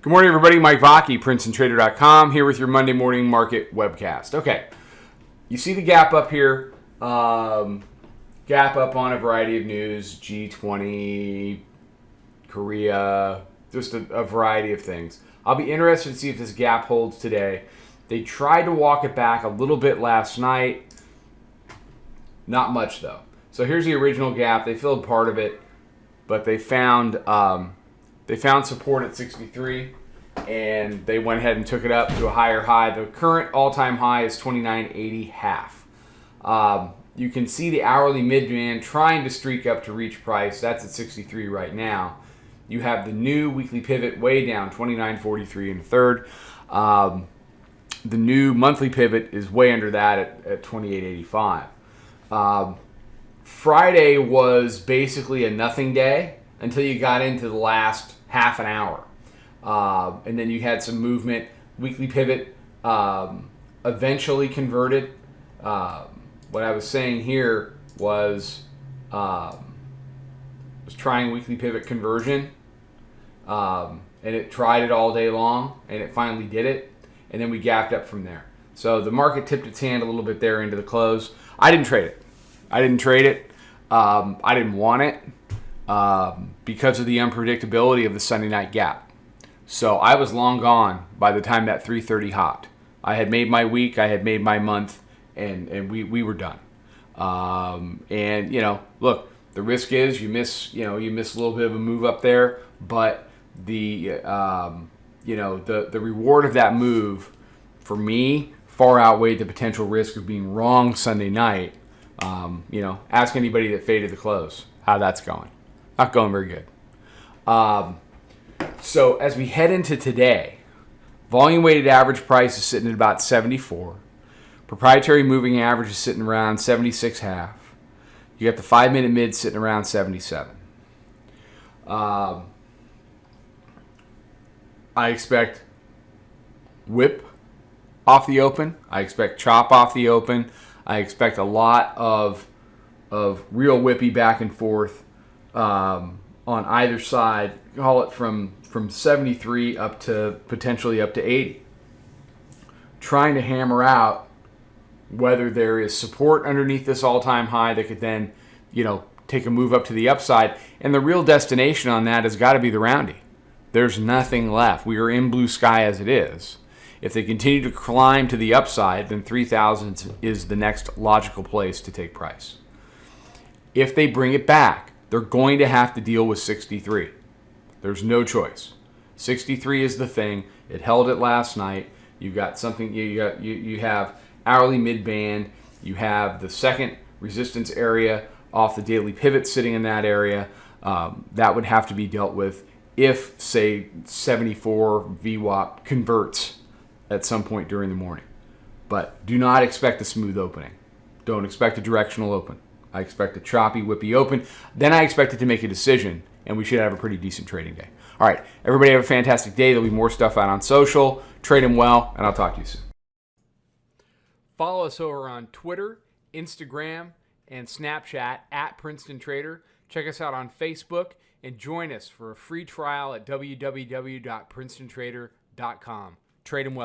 Good morning, everybody. Mike Vacchi, Princetontrader.com, here with your Monday morning market webcast. Okay, you see the gap up here. Gap up on a variety of news, G20, Korea, just a variety of things. I'll be interested to see if this gap holds today. They tried to walk it back a little bit last night. Not much, though. So here's the original gap. They filled part of it, but they found support at 63, and they went ahead and took it up to a higher high. The current all-time high is 29.80 half. You can see the hourly mid-band trying to streak up to reach price. That's at 63 right now. You have the new weekly pivot way down, 29.43 and a third. The new monthly pivot is way under that at 28.85. Friday was basically a nothing day until you got into the last half an hour. And then you had some movement. Weekly pivot eventually converted. What I was saying here was trying weekly pivot conversion. And it tried it all day long, and it finally did it. And then we gapped up from there. So the market tipped its hand a little bit there into the close. I didn't trade it. I didn't want it because of the unpredictability of the Sunday night gap. So I was long gone by the time that 3:30 hopped. I had made my week, I had made my month, and we were done. And look, the risk is you miss a little bit of a move up there, but the reward of that move for me far outweighed the potential risk of being wrong Sunday night. Ask anybody that faded the close how that's going. Not going very good. So as we head into today, volume weighted average price is sitting at about 74. Proprietary moving average is sitting around 76 half. You got the 5-minute mid sitting around 77. I expect whip off the open. I expect chop off the open. I expect a lot of real whippy back and forth on either side. Call it from 73 up to potentially up to 80. Trying to hammer out whether there is support underneath this all-time high that could then, take a move up to the upside. And the real destination on that has got to be the roundie. There's nothing left. We are in blue sky as it is. If they continue to climb to the upside, then 3,000 is the next logical place to take price. If they bring it back, they're going to have to deal with 63. There's no choice. 63 is the thing. It held it last night. You got something. You have hourly mid band. You have the second resistance area off the daily pivot sitting in that area. That would have to be dealt with if, say, 74 VWAP converts at some point during the morning. But do not expect a smooth opening. Don't expect a directional open. I expect a choppy, whippy open. Then I expect it to make a decision, and we should have a pretty decent trading day. All right, everybody have a fantastic day. There'll be more stuff out on social. Trade them well, and I'll talk to you soon. Follow us over on Twitter, Instagram, and Snapchat at Princeton Trader. Check us out on Facebook, and join us for a free trial at www.princetontrader.com. Trade them well.